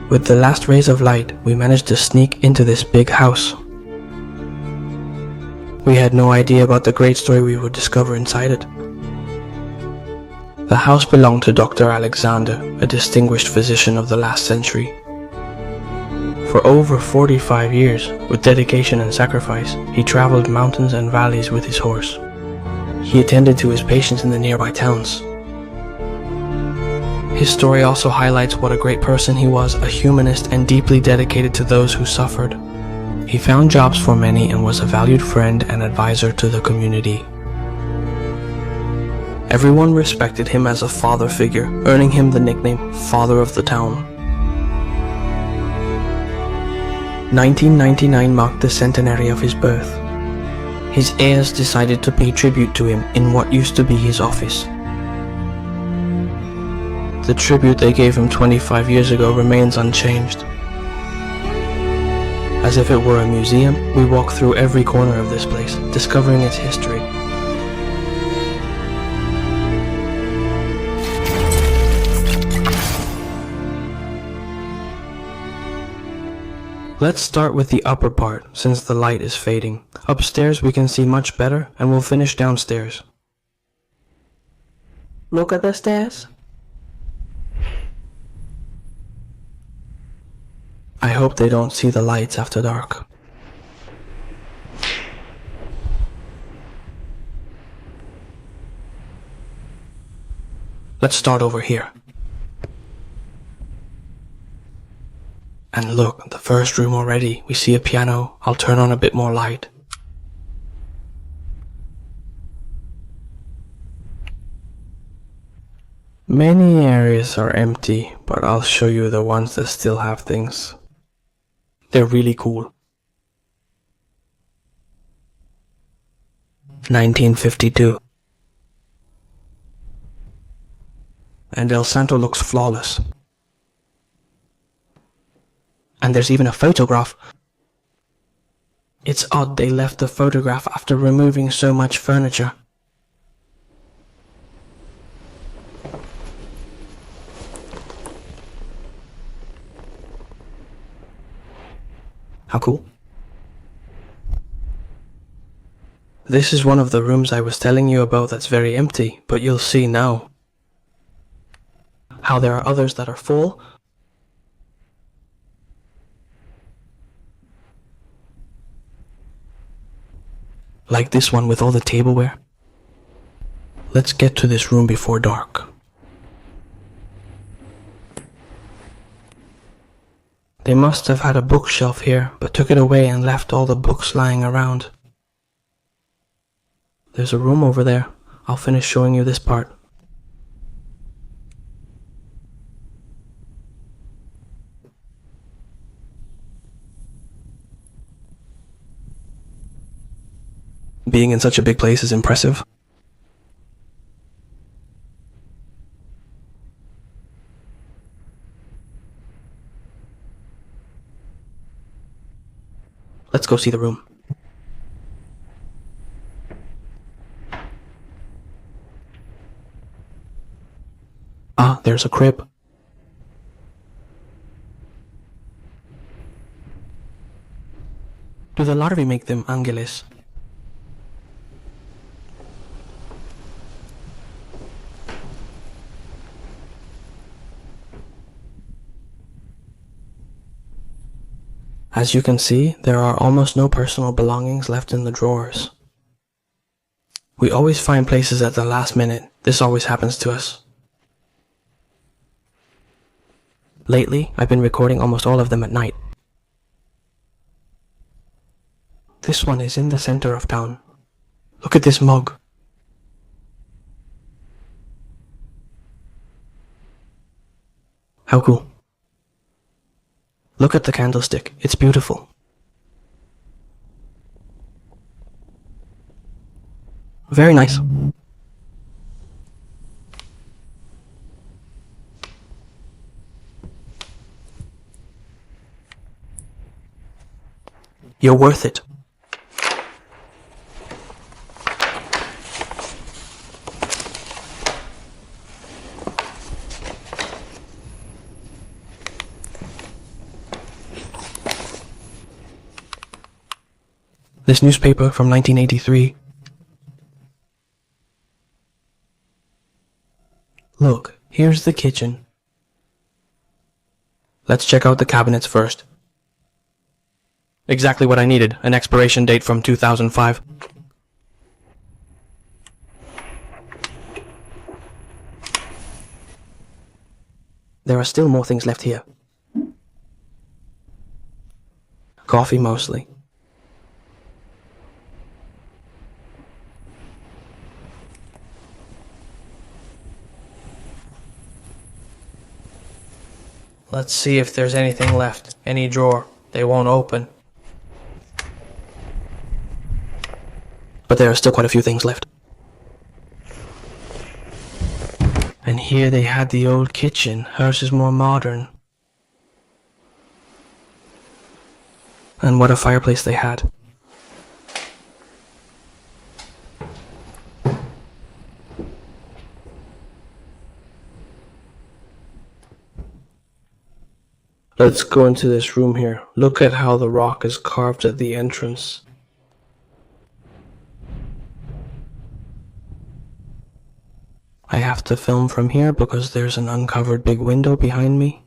With the last rays of light, we managed to sneak into this big house. We had no idea about the great story we would discover inside it. The house belonged to Dr. Alexander, a distinguished physician of the last century. For over 45 years, with dedication and sacrifice, he traveled mountains and valleys with his horse. He attended to his patients in the nearby towns. His story also highlights what a great person he was, a humanist and deeply dedicated to those who suffered. He found jobs for many and was a valued friend and advisor to the community. Everyone respected him as a father figure, earning him the nickname Father of the Town. 1999 marked the centenary of his birth. His heirs decided to pay tribute to him in what used to be his office. The tribute they gave him 25 years ago remains unchanged. As if it were a museum, we walk through every corner of this place, discovering its history. Let's start with the upper part, since the light is fading. Upstairs we can see much better, and we'll finish downstairs. Look at the stairs. I hope they don't see the lights after dark. Let's start over here. And look, the first room already. We see a piano. I'll turn on a bit more light. Many areas are empty, but I'll show you the ones that still have things. They're really cool. 1952. And El Santo looks flawless. And there's even a photograph. It's odd they left the photograph after removing so much furniture. How cool. This is one of the rooms I was telling you about that's very empty, but you'll see now how there are others that are full. Like this one with all the tableware. Let's get to this room before dark. They must have had a bookshelf here, but took it away and left all the books lying around. There's a room over there. I'll finish showing you this part. Being in such a big place is impressive. Let's go see the room. Ah, there's a crib. Do the larvae make them angeles? As you can see, there are almost no personal belongings left in the drawers. We always find places at the last minute. This always happens to us. Lately, I've been recording almost all of them at night. This one is in the center of town. Look at this mug. How cool. Look at the candlestick. It's beautiful. Very nice. You're worth it. This newspaper from 1983. Look, here's the kitchen. Let's check out the cabinets first. Exactly what I needed, an expiration date from 2005. There are still more things left here. Coffee mostly. Let's see if there's anything left. Any drawer. They won't open. But there are still quite a few things left. And here they had the old kitchen. Hers is more modern. And what a fireplace they had. Let's go into this room here. Look at how the rock is carved at the entrance. I have to film from here because there's an uncovered big window behind me.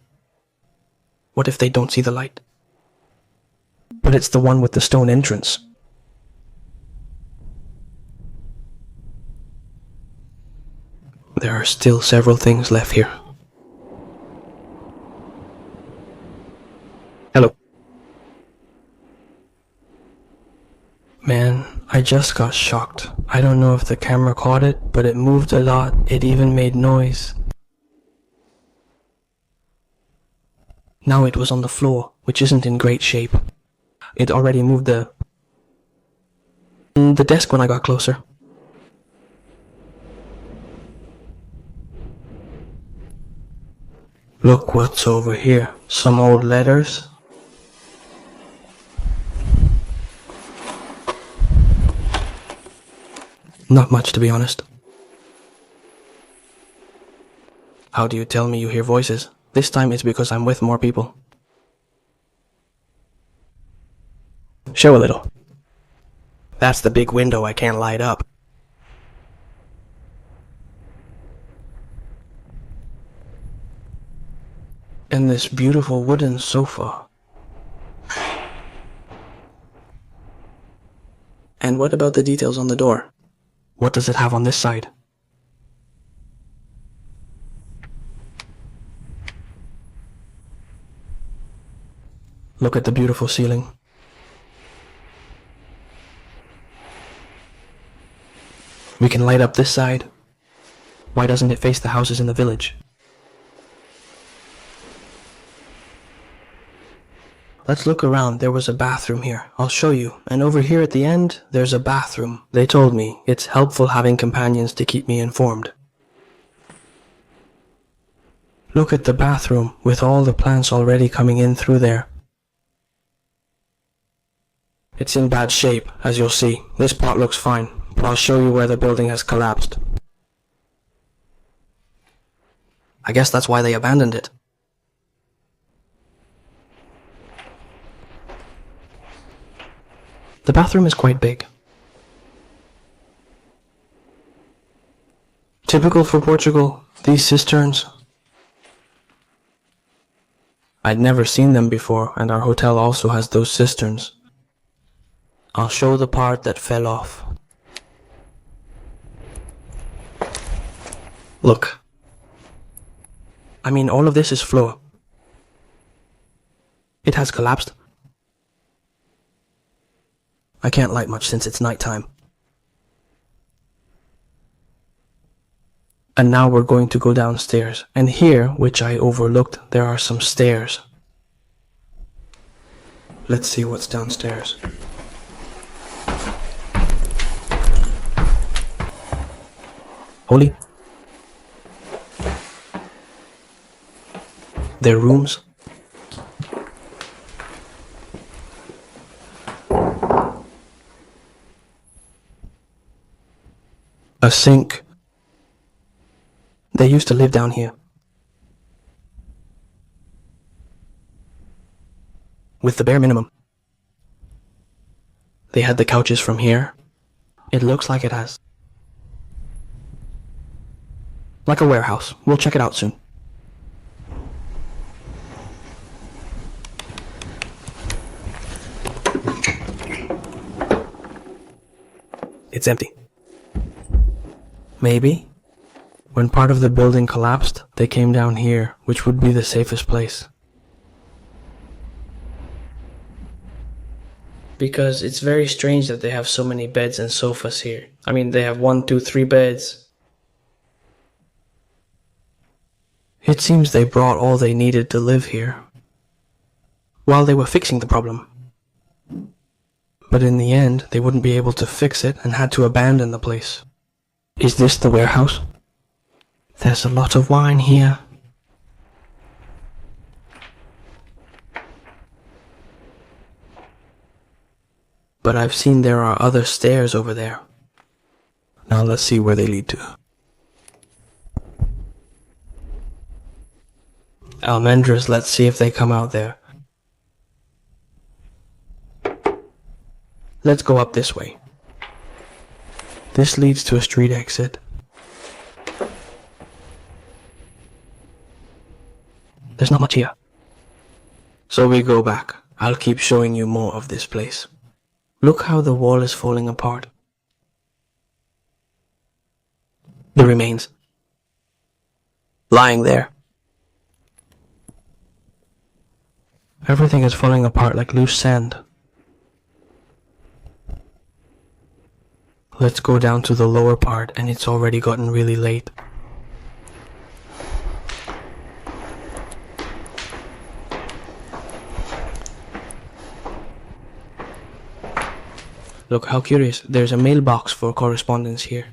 What if they don't see the light? But it's the one with the stone entrance. There are still several things left here. Hello. Man, I just got shocked. I don't know if the camera caught it, but it moved a lot. It even made noise. Now it was on the floor, which isn't in great shape. It already moved the desk when I got closer. Look what's over here. Some old letters. Not much, to be honest. How do you tell me you hear voices? This time it's because I'm with more people. Show a little. That's the big window I can't light up. And this beautiful wooden sofa. And what about the details on the door? What does it have on this side? Look at the beautiful ceiling. We can light up this side. Why doesn't it face the houses in the village? Let's look around. There was a bathroom here. I'll show you. And over here at the end, there's a bathroom. They told me it's helpful having companions to keep me informed. Look at the bathroom with all the plants already coming in through there. It's in bad shape, as you'll see. This part looks fine, but I'll show you where the building has collapsed. I guess that's why they abandoned it. The bathroom is quite big. Typical for Portugal, these cisterns. I'd never seen them before, and our hotel also has those cisterns. I'll show the part that fell off. Look. I mean, all of this is floor. It has collapsed. I can't light much since it's nighttime. And now we're going to go downstairs. And here, which I overlooked, there are some stairs. Let's see what's downstairs. Holy. Their rooms. A sink. They used to live down here. With the bare minimum. They had the couches from here. It looks like it has. Like a warehouse. We'll check it out soon. It's empty. Maybe when part of the building collapsed, they came down here, which would be the safest place. Because it's very strange that they have so many beds and sofas here. I mean, they have 1, 2, 3 beds. It seems they brought all they needed to live here while they were fixing the problem. But in the end, they wouldn't be able to fix it and had to abandon the place. Is this the warehouse? There's a lot of wine here. But I've seen there are other stairs over there. Now let's see where they lead to. Almendras, let's see if they come out there. Let's go up this way. This leads to a street exit. There's not much here. So we go back. I'll keep showing you more of this place. Look how the wall is falling apart. The remains. Lying there. Everything is falling apart like loose sand. Let's go down to the lower part, and it's already gotten really late. Look how curious, there's a mailbox for correspondence here.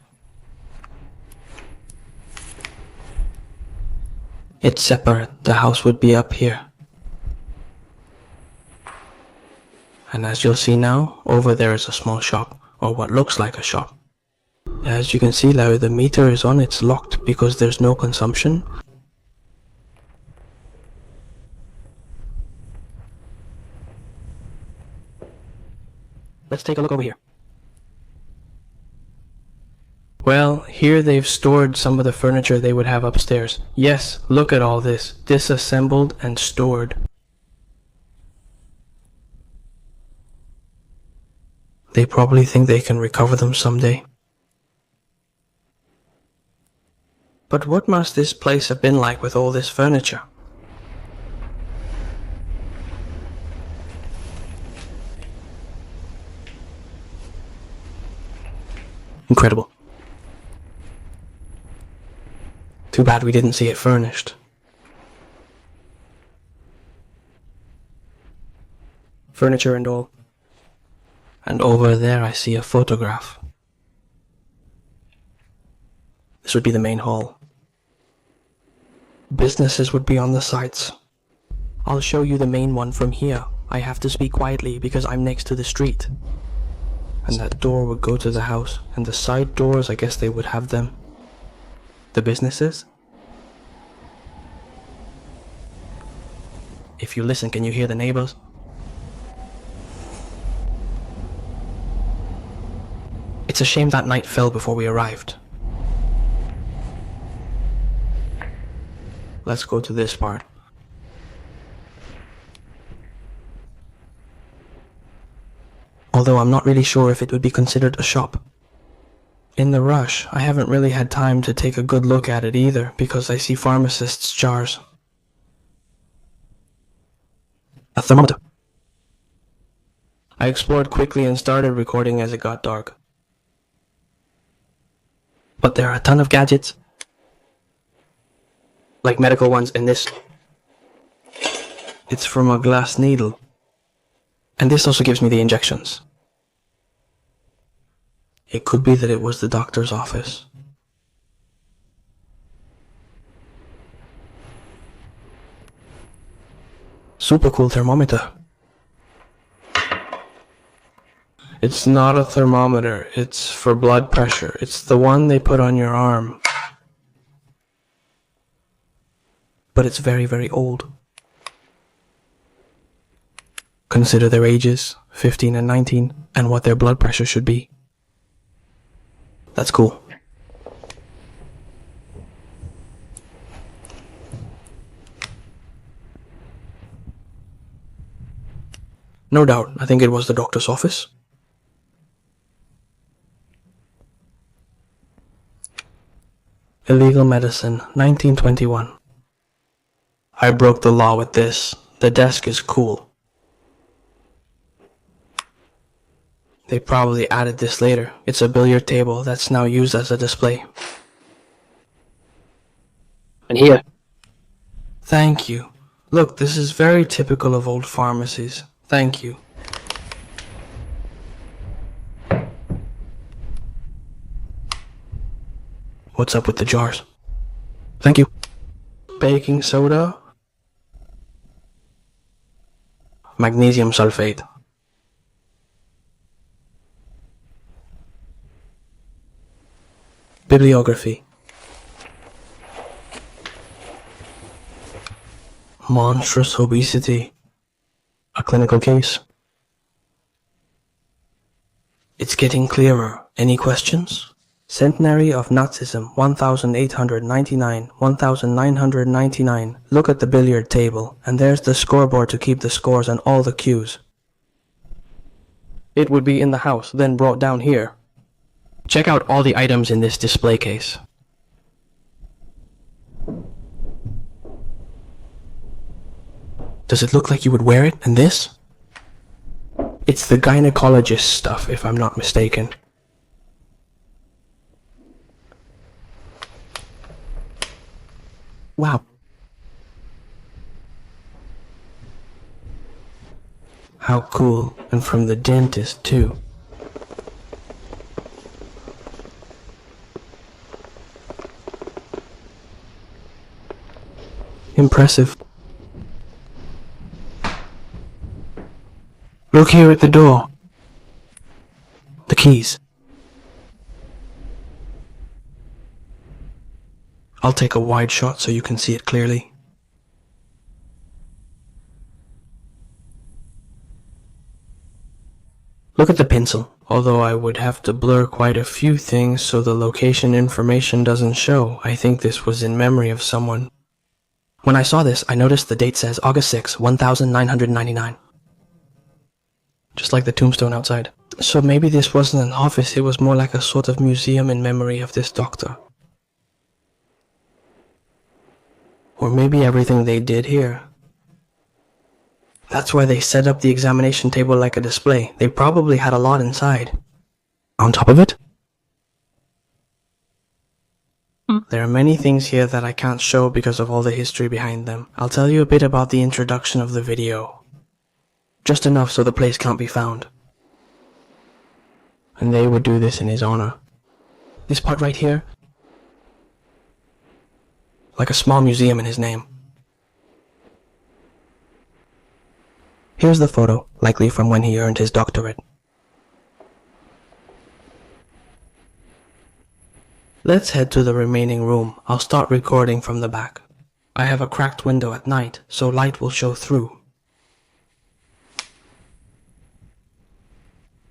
It's separate, the house would be up here. And as you'll see now, over there is a small shop, or what looks like a shop. As you can see, Larry, the meter is on, it's locked because there's no consumption. Let's take a look over here. Well, here they've stored some of the furniture they would have upstairs. Yes, look at all this, disassembled and stored. They probably think they can recover them someday. But what must this place have been like with all this furniture? Incredible. Too bad we didn't see it furnished. Furniture and all. And over there I see a photograph. This would be the main hall. Businesses would be on the sides. I'll show you the main one from here. I have to speak quietly because I'm next to the street. And that door would go to the house, and the side doors, I guess they would have them. The businesses? If you listen, can you hear the neighbors? It's a shame that night fell before we arrived. Let's go to this part. Although I'm not really sure if it would be considered a shop. In the rush, I haven't really had time to take a good look at it either, because I see pharmacists' jars. A thermometer. I explored quickly and started recording as it got dark. But there are a ton of gadgets. Like medical ones, and this. It's from a glass needle. And this also gives me the injections. It could be that it was the doctor's office. Super cool thermometer. It's not a thermometer, it's for blood pressure. It's the one they put on your arm. But it's very, very old. Consider their ages. 15 and 19, and what their blood pressure should be. That's cool. No doubt, I think it was the doctor's office. Illegal medicine, 1921. I broke the law with this. The desk is cool. They probably added this later. It's a billiard table that's now used as a display. And here. Thank you. Look, this is very typical of old pharmacies. Thank you. What's up with the jars? Thank you. Baking soda. Magnesium sulfate. Bibliography. Monstrous obesity. A clinical case. It's getting clearer. Any questions? Centenary of Nazism, 1899, 1999. Look at the billiard table, and there's the scoreboard to keep the scores and all the cues. It would be in the house, then brought down here. Check out all the items in this display case. Does it look like you would wear it, and this? It's the gynecologist stuff, if I'm not mistaken. Wow. How cool, and from the dentist too. Impressive. Look here at the door. The keys. I'll take a wide shot so you can see it clearly. Look at the pencil, although I would have to blur quite a few things so the location information doesn't show. I think this was in memory of someone. When I saw this, I noticed the date says August 6, 1999. Just like the tombstone outside. So maybe this wasn't an office, it was more like a sort of museum in memory of this doctor. Or maybe everything they did here. That's why they set up the examination table like a display. They probably had a lot inside. On top of it? There are many things here that I can't show because of all the history behind them. I'll tell you a bit about the introduction of the video. Just enough so the place can't be found. And they would do this in his honor. This part right here, like a small museum in his name. Here's the photo, likely from when he earned his doctorate. Let's head to the remaining room. I'll start recording from the back. I have a cracked window at night, so light will show through.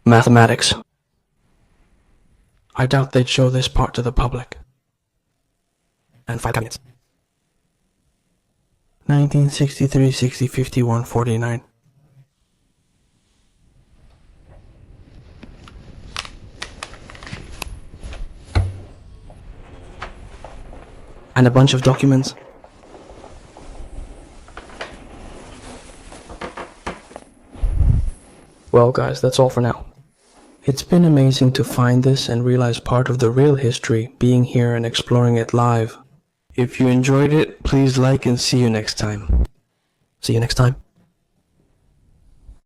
Mathematics. I doubt they'd show this part to the public. And 5 cabinets. 1963, 60, 51, 49. And a bunch of documents. Well guys, that's all for now. It's been amazing to find this and realize part of the real history, being here and exploring it live. If you enjoyed it, please like and see you next time. See you next time.